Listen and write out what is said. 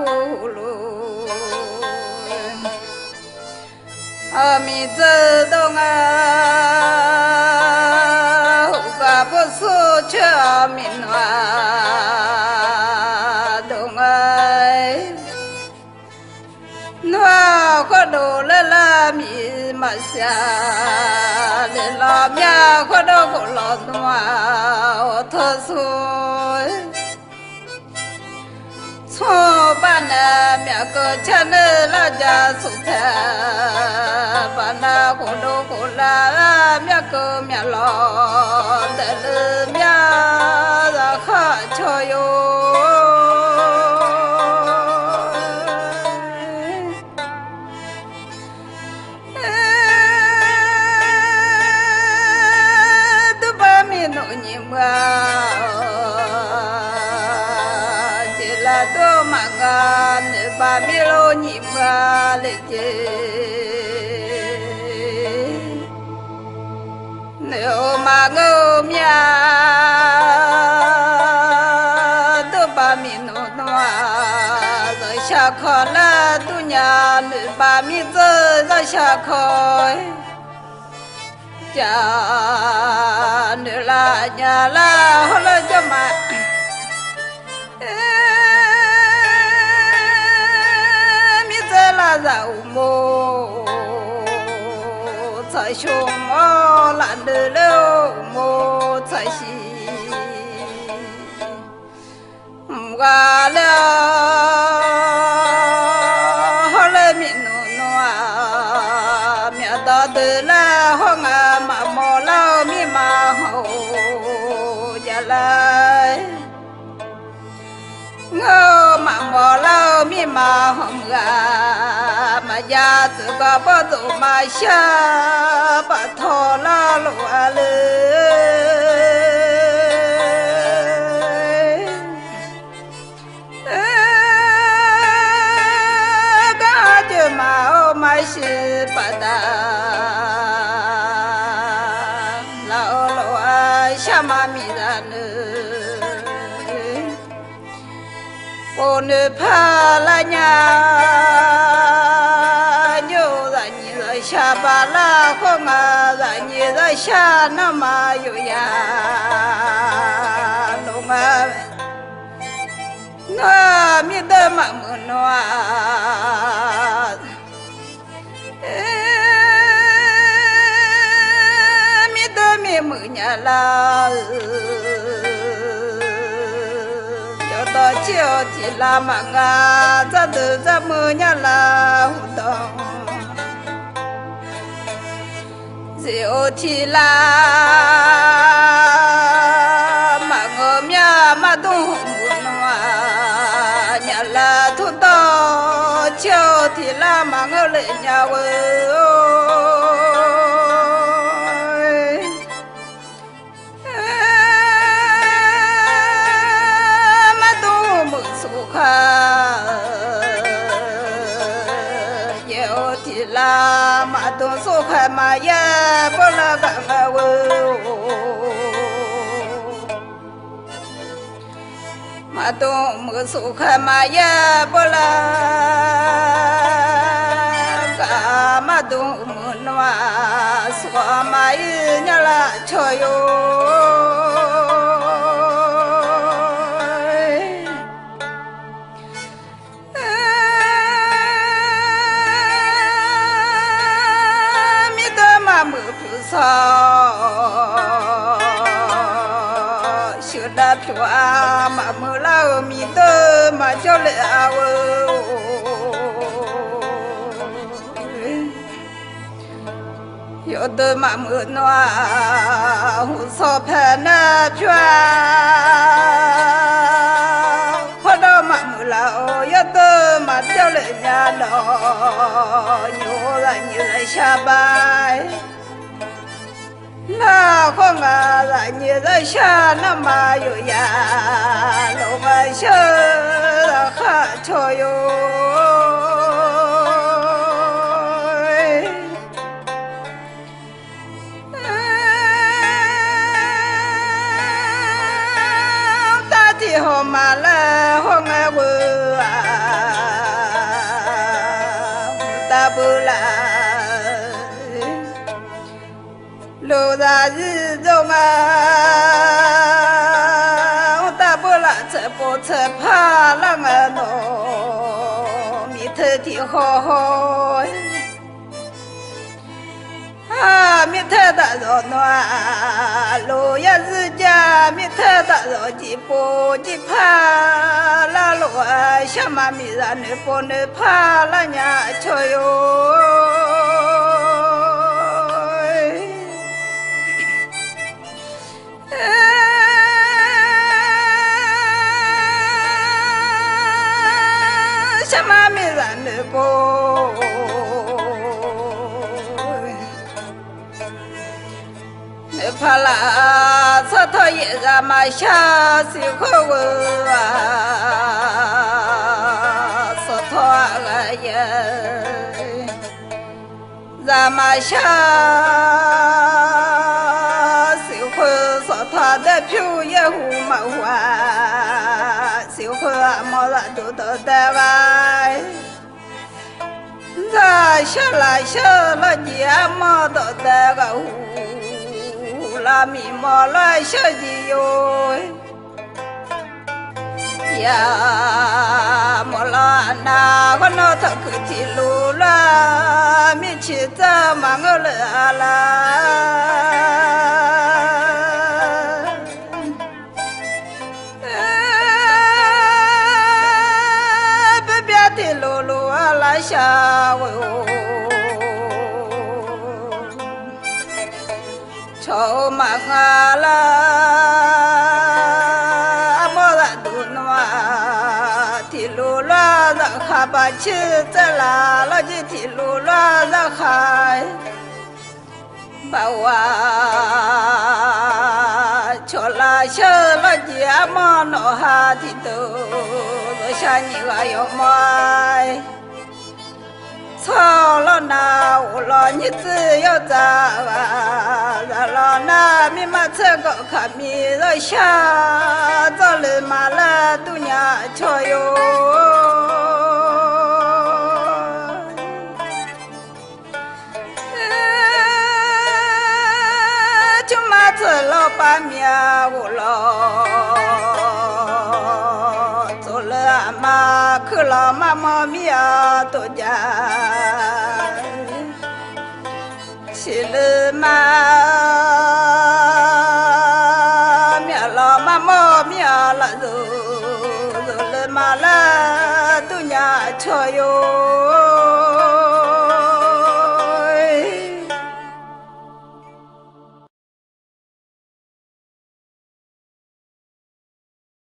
呼噜，阿弥陀东啊，呼嘎不苏却阿弥诺东哎，诺可多啦啦咪嘛下，嘞啦咪可多可罗诺我特殊。错把那苗个钱的老家苏台，把那葫芦葫啦苗个苗老的了苗让好瞧哟。都把米弄你嘛。都马嘎你把米罗你嘛嘞姐，你马我面都把米弄弄啊，在下课了都娘你把米子在下课，家你啦娘啦后来就嘛。拉绕么，才熊么懒得了么才行，完了后来米诺诺啊，苗到的了红啊嘛么老米嘛好呀来。我嘛莫老米嘛红啊，嘛呀自个不走嘛下把头拉落了，感觉嘛哦嘛是不得，老罗啊下嘛米然了。我呢怕了呀，牛让你在下巴拉红啊，让你在下那么有呀，龙啊，那米的嘛么诺啊，米的米么呀啦。到酒提拉嘛啊，咱都咱么样啦互动？酒提拉嘛我面嘛东木诺呀啦土到酒提拉嘛我来呀我。有的啦，马东说快嘛也不那个我，马东没说快嘛也不那个，马东没那说嘛也伢啦瞧哟。修的票啊，嘛没老米的嘛叫了哦，有的嘛没暖，胡烧盘那票，喝到嘛没老，有的嘛叫了伢老，牛让你来下班。那红啊，让你在下那么有呀，龙啊小哈瞧哟，大地好嘛了，红啊我啊。不啦，路上日中啊，我大不啦，这不车怕浪啊喏，米头的好好。啊，米特大热暖，路也是家，米特大热几步几爬，拉路啊，小妈咪让你不能爬，拉伢瞧哟。小妈咪让你不。怕啦，草头也让嘛下水口啊，草头啊也让嘛下水口，草头的皮也糊嘛滑，水口啊毛啦都都的歪。咱小啦小了姐毛都的个糊。拉米毛来小鸡哟，呀，莫拉那个那头可提路啦，米去怎么个了啦？不别的路路啊来下我。愁忙啊啦，莫然都那提路啦，让哈巴去在啦，老几提路啦，让哈把我瞧啦小老几阿莫诺哈提都，我想你个有买。操了那我了你只有咋啊？了那米马车个卡米了下，早了马了都娘瞧哟。就马车老把面我了，走了阿妈去了妈妈咪啊多家。去了嘛，面了嘛么面了肉，肉了嘛了都伢吃哟。